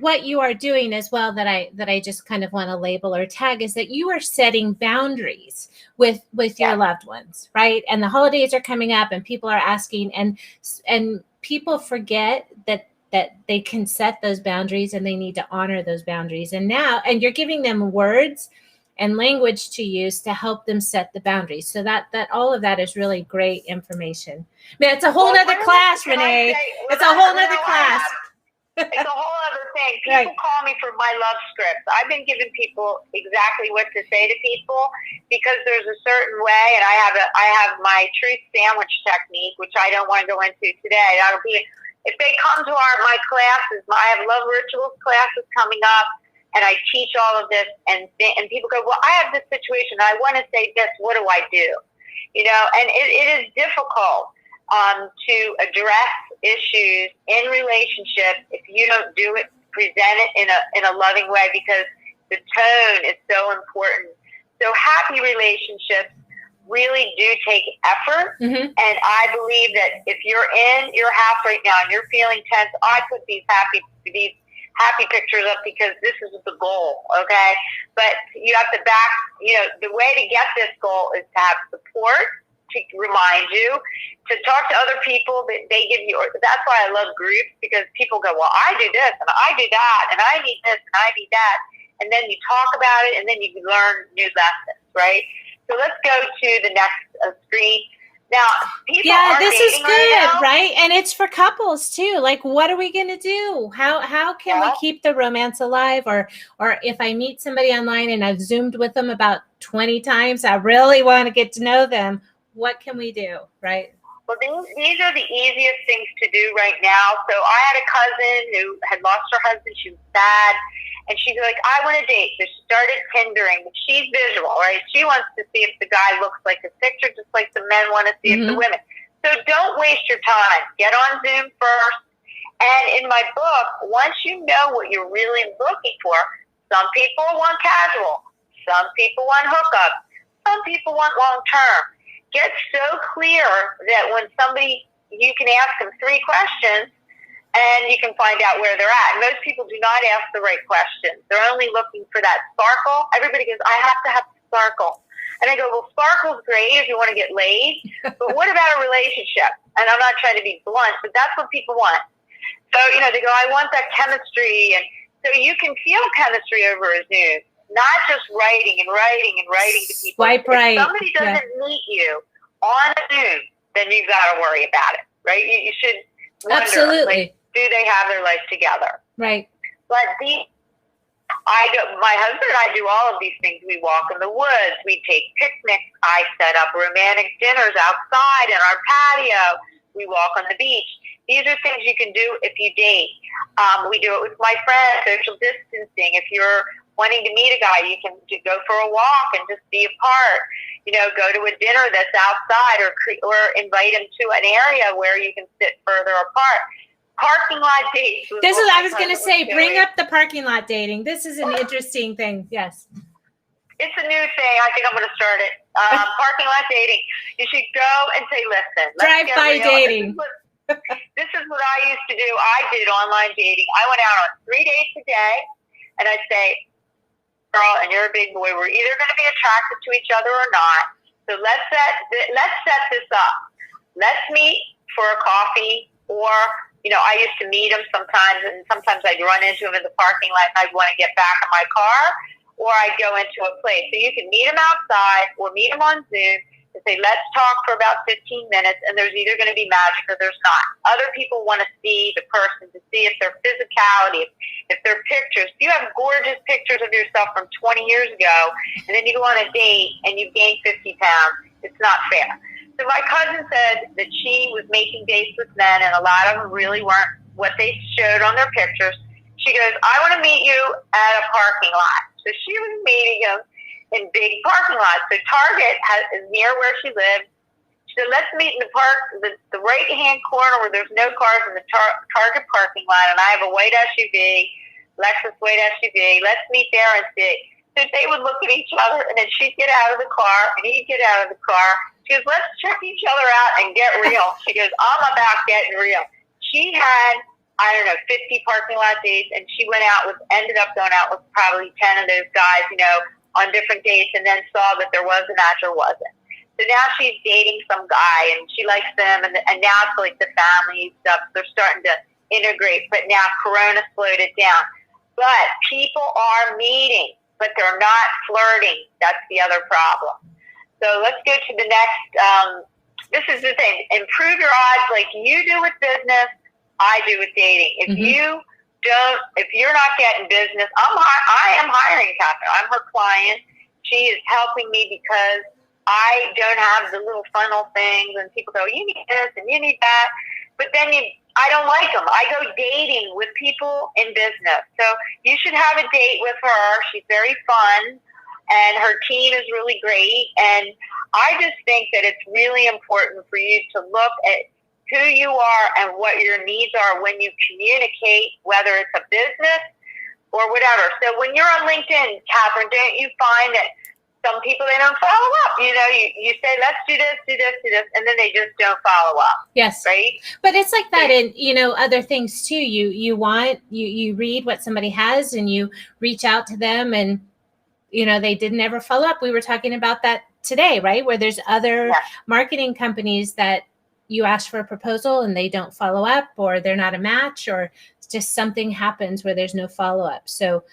what you are doing as well that I just kind of want to label or tag is that you are setting boundaries with your loved ones, right? And the holidays are coming up, and people are asking, and people forget that they can set those boundaries and they need to honor those boundaries. And you're giving them words and language to use to help them set the boundaries. So that all of that is really great information. Man, it's a whole other class, Renee. It's a whole other class. It's a whole other thing. People call me for my love scripts. I've been giving people exactly what to say to people because there's a certain way, and I have my truth sandwich technique, which I don't want to go into today. That'll be if they come to my classes. I have love rituals classes coming up. And I teach all of this, and people go, well, I have this situation. I want to say this. What do I do? You know, and it is difficult to address issues in relationships if you don't do it, present it in a loving way, because the tone is so important. So happy relationships really do take effort. Mm-hmm. And I believe that if you're in your house right now and you're feeling tense, I put these happy pictures up because this is the goal, okay? But you have to the way to get this goal is to have support, to remind you, to talk to other people that they give you. That's why I love groups, because people go, well, I do this and I do that and I need this and I need that. And then you talk about it and then you learn new lessons, right? So let's go to the next screen. Now, this is good, right? And it's for couples too. Like, what are we going to do? How can we keep the romance alive? Or if I meet somebody online and I've Zoomed with them about 20 times, I really want to get to know them. What can we do, right? Well, these are the easiest things to do right now. So I had a cousin who had lost her husband. She was sad. And she's like, I want to date. So she started Tindering. She's visual, right? She wants to see if the guy looks like his picture, just like the men want to see if the women. So don't waste your time. Get on Zoom first. And in my book, once you know what you're really looking for, some people want casual. Some people want hookup. Some people want long-term. Get so clear that when you can ask them 3 questions, and you can find out where they're at. Most people do not ask the right questions. They're only looking for that sparkle. Everybody goes, I have to have sparkle. And I go, well, sparkle's great if you want to get laid, but what about a relationship? And I'm not trying to be blunt, but that's what people want. So, they go, I want that chemistry. And so you can feel chemistry over a Zoom, not just writing and to people. Swipe right. If somebody doesn't meet you on a Zoom, then you've got to worry about it, right? You should wonder, absolutely. Do they have their life together? Right. But my husband and I do all of these things. We walk in the woods. We take picnics. I set up romantic dinners outside in our patio. We walk on the beach. These are things you can do if you date. We do it with my friends, social distancing. If you're wanting to meet a guy, you can go for a walk and just be apart. Go to a dinner that's outside or invite him to an area where you can sit further apart. Parking lot dates. I was going to say, bring up the parking lot dating. This is an interesting thing. Yes. It's a new thing. I think I'm going to start it. Parking lot dating. You should go and say, listen. Drive-by dating. This is what I used to do. I did online dating. I went out on 3 dates a day, and I'd say, girl, and you're a big boy, we're either going to be attracted to each other or not. So let's set this up. Let's meet for a coffee, or I used to meet them sometimes, and sometimes I'd run into them in the parking lot and I'd want to get back in my car, or I'd go into a place. So you can meet them outside or meet them on Zoom and say, let's talk for about 15 minutes, and there's either going to be magic or there's not. Other people want to see the person, to see if their physicality, if their pictures. If you have gorgeous pictures of yourself from 20 years ago, and then you go on a date and you've gained 50 pounds, it's not fair. So my cousin said that she was making dates with men, and a lot of them really weren't what they showed on their pictures. She goes, I want to meet you at a parking lot. So she was meeting them in big parking lots. So Target is near where she lived. She said, let's meet in the park, the right-hand corner where there's no cars in the Target parking lot, and I have a white SUV, Lexus white SUV. Let's meet there and see. So they would look at each other, and then she'd get out of the car, and he'd get out of the car. She goes, let's check each other out and get real. She goes, I'm about getting real. She had, 50 parking lot dates, and she ended up going out with probably 10 of those guys, on different dates, and then saw that there was a match or wasn't. So now she's dating some guy, and she likes them, and now it's like the family stuff. They're starting to integrate, but now Corona slowed it down. But people are meeting, but they're not flirting. That's the other problem. So let's go to the next. This is the thing. Improve your odds like you do with business, I do with dating. If if you're not getting business, I am hiring Catherine. I'm her client. She is helping me because I don't have the little funnel things, and people go, you need this and you need that. But then I don't like them. I go dating with people in business. So you should have a date with her. She's very fun, and her team is really great. And I just think that it's really important for you to look at who you are and what your needs are when you communicate, whether it's a business or whatever. So when you're on LinkedIn, Catherine, don't you find that some people, they don't follow up? You say, let's do this, do this, do this, and then they just don't follow up. Yes. Right? But it's like that in, other things too. You read what somebody has and you reach out to them, and, they didn't ever follow up. We were talking about that today, right? Where there's other marketing companies that you ask for a proposal and they don't follow up, or they're not a match, or just something happens where there's no follow-up. So,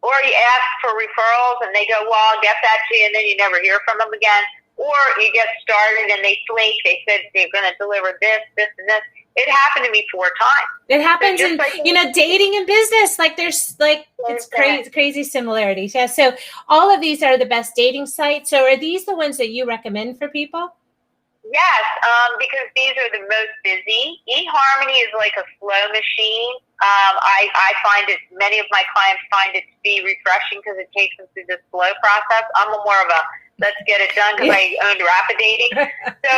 or you ask for referrals and they go, well, I'll get that to you, and then you never hear from them again. Or you get started and they flake. They said they're going to deliver this, this, and this. It happened to me 4 times. It happens in, dating and business. Like there's it's crazy similarities. Yeah. So all of these are the best dating sites. So are these the ones that you recommend for people? Yes, because these are the most busy. eHarmony is like a slow machine. I find it, many of my clients find it to be refreshing because it takes them through this slow process. I'm more of a let's get it done because I owned rapid dating. So,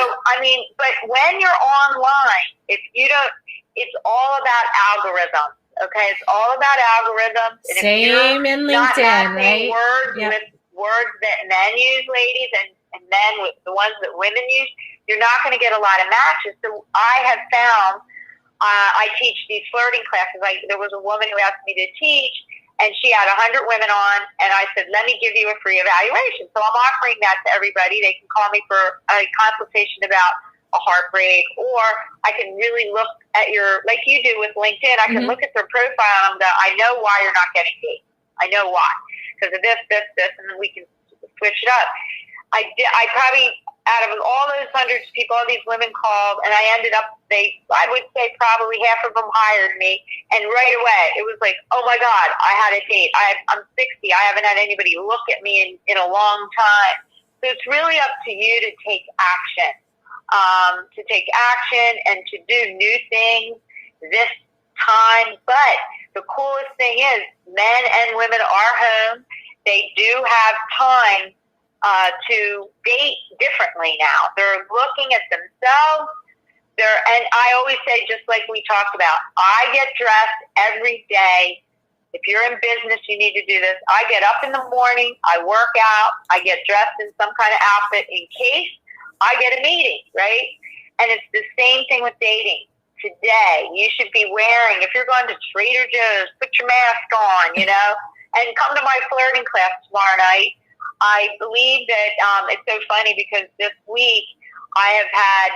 but when you're online, if you don't, it's all about algorithms. Okay, it's all about algorithms. And same in LinkedIn, right? Words with words that men use, ladies, and men with the ones that women use, you're not going to get a lot of matches. So I have found, I teach these flirting classes. There was a woman who asked me to teach, and she had 100 women on, and I said, let me give you a free evaluation. So I'm offering that to everybody. They can call me for a consultation about a heartbreak, or I can really look at like you do with LinkedIn, I can look at their profile and go, I know why you're not getting dates. I know why. Because of this, and then we can switch it up. I probably, out of all those hundreds of people, all these women called, and I ended up, I would say probably half of them hired me, and right away, it was like, oh my God, I had a date. I'm 60. I haven't had anybody look at me in a long time. So it's really up to you to take action, and to do new things this time. But the coolest thing is men and women are home. They do have time to date differently now. They're looking at themselves. And I always say, just like we talked about, I get dressed every day. If you're in business, you need to do this. I get up in the morning, I work out, I get dressed in some kind of outfit in case I get a meeting, right? And it's the same thing with dating. Today, you should be wearing, if you're going to Trader Joe's, put your mask on, and come to my flirting class tomorrow night. I believe that it's so funny because this week I have had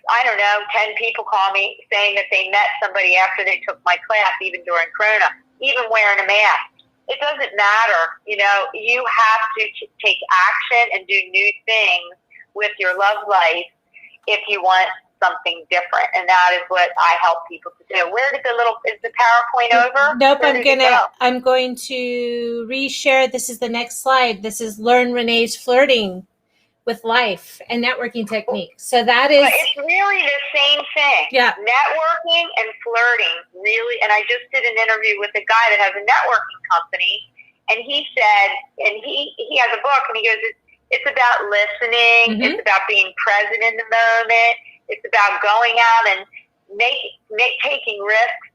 I don't know, 10 people call me saying that they met somebody after they took my class, even during Corona, even wearing a mask. It doesn't matter. You know, you have to take action and do new things with your love life if you want something different. And that is what I help people to do. Where did is the PowerPoint over? Nope, Where I'm going to reshare. This is the next slide. This is Learn Renee's Flirting with Life and Networking Techniques. So that is... But it's really the same thing. Yeah. Networking and flirting, really. And I just did an interview with a guy that has a networking company, and he said, and he has a book, and he goes, it's about listening. Mm-hmm. It's about being present in the moment. It's about going out and taking risks,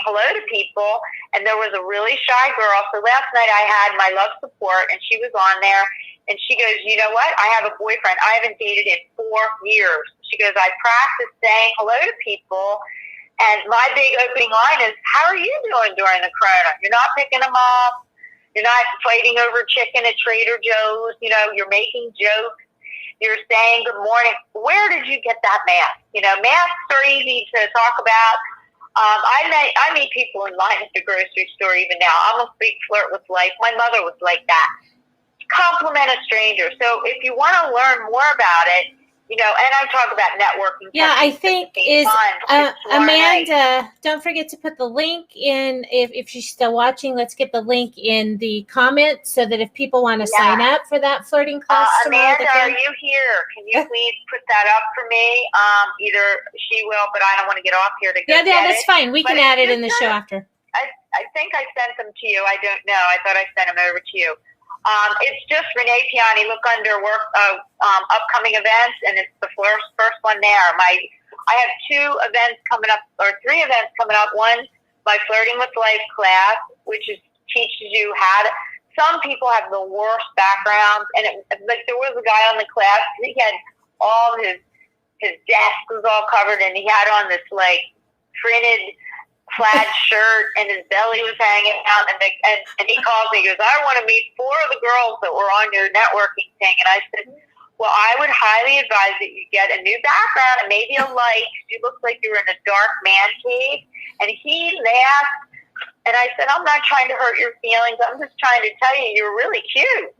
hello to people. And there was a really shy girl. So last night I had my love support, and she was on there. And she goes, you know what? I have a boyfriend. I haven't dated in 4 years. She goes, I practice saying hello to people. And my big opening line is, how are you doing during the Corona? You're not picking them up. You're not fighting over chicken at Trader Joe's. You know, you're making jokes. You're saying good morning. Where did you get that mask? You know, masks are easy to talk about. I meet people in line at the grocery store even now. I'm a big flirt with life. My mother was like that. Compliment a stranger. So if you want to learn more about it, you know, and I talk about networking. Yeah, I think is Amanda, don't forget to put the link in. If she's still watching, let's get the link in the comments so that if people want to sign up for that flirting class tomorrow. Amanda, are you here? Can you please put that up for me? Either she will, but I don't want to get off here to go Yeah, that's fine. We can add it in the show after. I think I sent them to you. I don't know. I thought I sent them over to you. It's just Renée Piane. Look under work upcoming events, and it's the first one there. I have 2 events coming up, or 3 events coming up. One, my Flirting with Life class, which teaches you how to. Some people have the worst backgrounds, and like there was a guy on the class. He had all his desk was all covered, and he had on this like printed plaid shirt, and his belly was hanging out, and he calls me, he goes, I want to meet 4 of the girls that were on your networking thing. And I said, well, I would highly advise that you get a new background and maybe a light. You look like you were in a dark man cave. And he laughed, and I said, I'm not trying to hurt your feelings. I'm just trying to tell you you're really cute,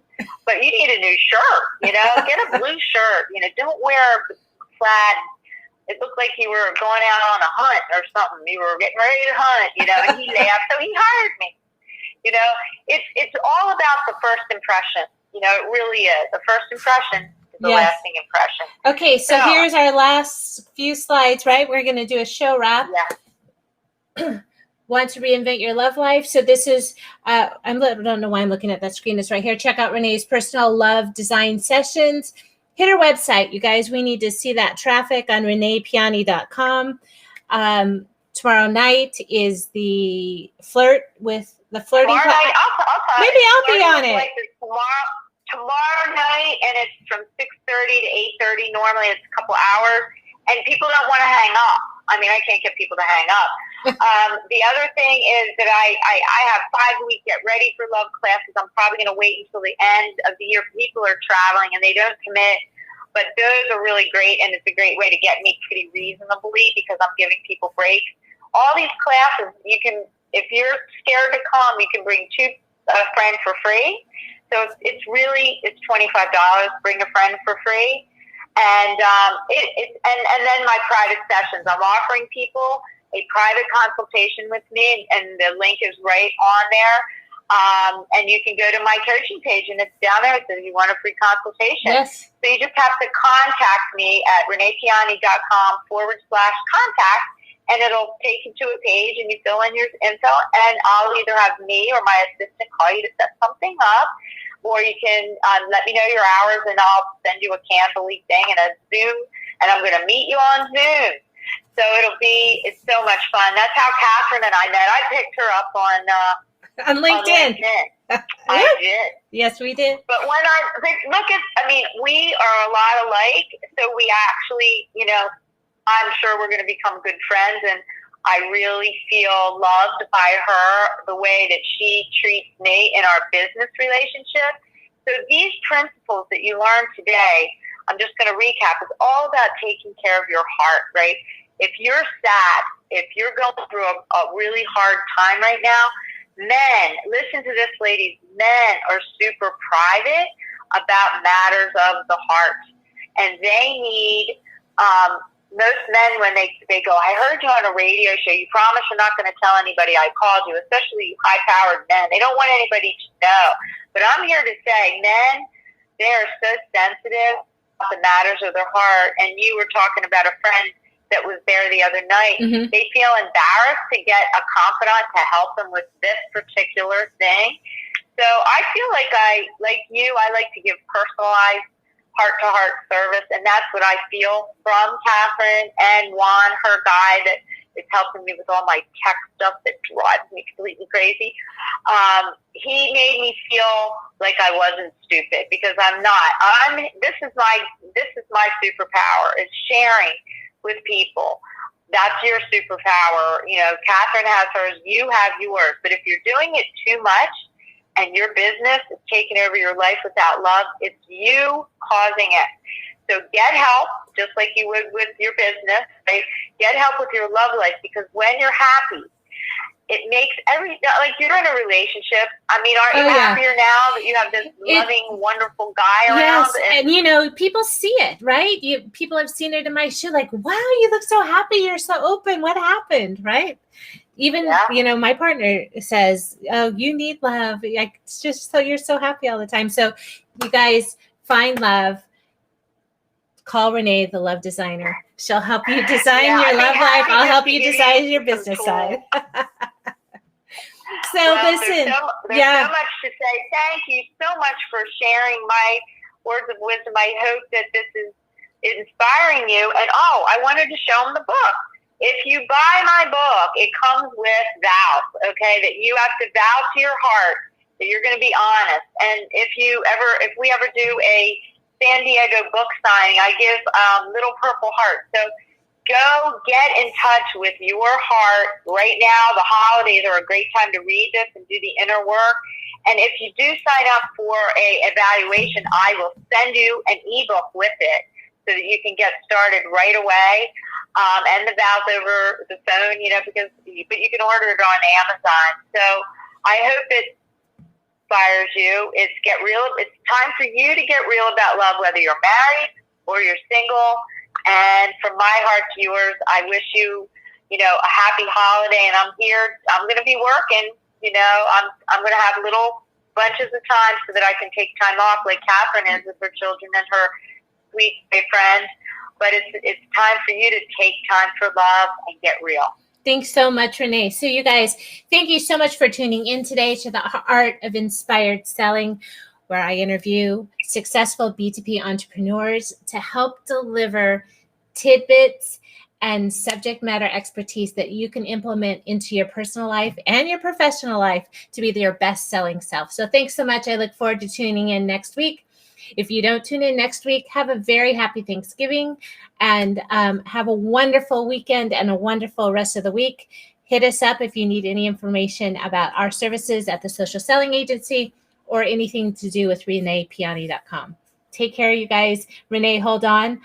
but you need a new shirt, you know, get a blue shirt, you know, don't wear plaid. It looked like you were going out on a hunt or something. You were getting ready to hunt, you know, and he laughed. So he hired me. You know, it's all about the first impression. You know, it really is. The first impression is the lasting impression. Okay, so here's our last few slides, right? We're going to do a show wrap. Yeah. Want to reinvent your love life? So this is, I don't know why I'm looking at that screen. It's right here. Check out Renee's personal love design sessions. Hit her website, you guys. We need to see that traffic on reneepiane.com. Tomorrow night is the flirting class. Maybe I'll be on it. Tomorrow night, and it's from 6:30 to 8:30. Normally, it's a couple hours, and people don't want to hang up. I mean, I can't get people to hang up. The other thing is that I have 5-week Get Ready for Love classes. I'm probably going to wait until the end of the year. People are traveling and they don't commit, but those are really great, and it's a great way to get me pretty reasonably because I'm giving people breaks. All these classes, you can, if you're scared to come, you can bring 2 friends for free. So it's $25. Bring a friend for free. And and then my private sessions. I'm offering people a private consultation with me, and the link is right on there. And you can go to my coaching page, and it's down there. It says you want a free consultation. Yes. So you just have to contact me at reneepiane.com/contact, and it'll take you to a page, and you fill in your info, and I'll either have me or my assistant call you to set something up. Or you can let me know your hours, and I'll send you a Candleweek thing and a Zoom, and I'm going to meet you on Zoom. So it's so much fun. That's how Catherine and I met. I picked her up on LinkedIn. I did. Yes, we did. But when we are a lot alike, so we actually, you know, I'm sure we're going to become good friends, and I really feel loved by her, the way that she treats me in our business relationship. So these principles that you learned today, I'm just going to recap. It's all about taking care of your heart, right? If you're sad, if you're going through a really hard time right now, men, listen to this, ladies, men are super private about matters of the heart. And they need, most men, when they go, I heard you on a radio show, you promise you're not going to tell anybody I called you, especially high-powered men. They don't want anybody to know. But I'm here to say, men, they are so sensitive about the matters of their heart. And you were talking about a friend that was there the other night. Mm-hmm. They feel embarrassed to get a confidant to help them with this particular thing. So I feel like I like to give personalized heart-to-heart service, and that's what I feel from Catherine and Juan, her guy that is helping me with all my tech stuff that drives me completely crazy. He made me feel like I wasn't stupid, because I'm not. This is my superpower, is sharing with people. That's your superpower. You know, Catherine has hers, you have yours. But if you're doing it too much and your business is taking over your life without love, it's you causing it. So get help, just like you would with your business, right? Get help with your love life, because when you're happy, it makes like you're in a relationship. I mean, aren't you happier now that you have this loving, wonderful guy around? Yes, and you know, people see it, right? People have seen it in my show, like, wow, you look so happy, you're so open. What happened, right? Even, you know, my partner says, oh, you need love. Like, it's just so you're so happy all the time. So you guys find love. Call Renee, the love designer. She'll help you design your love life. I'll help you design your business side. So listen, there's so much to say. Thank you so much for sharing my words of wisdom. I hope that this is inspiring you. And I wanted to show them the book. If you buy my book, it comes with vows, okay, that you have to vow to your heart that you're going to be honest. And if we ever do a San Diego book signing, I give little purple hearts. So go get in touch with your heart right now. The holidays are a great time to read this and do the inner work. And if you do sign up for a evaluation, I will send you an ebook with it so that you can get started right away. And the vows over the phone, you know, but you can order it on Amazon. So I hope it inspires you. It's time for you to get real about love, whether you're married or you're single. And from my heart to yours, I wish you, you know, a happy holiday. And I'm here. I'm going to be working. You know, I'm going to have little bunches of time so that I can take time off, like Catherine is with her children and her sweet friends. But it's time for you to take time for love and get real. Thanks so much, Renee. So you guys, thank you so much for tuning in today to the Art of Inspired Selling, where I interview successful B2B entrepreneurs to help deliver tidbits and subject matter expertise that you can implement into your personal life and your professional life to be your best selling self. So thanks so much. I look forward to tuning in next week. If you don't tune in next week, have a very happy Thanksgiving and have a wonderful weekend and a wonderful rest of the week. Hit us up if you need any information about our services at the Social Selling Agency or anything to do with reneepiane.com. Take care, you guys. Renee, hold on.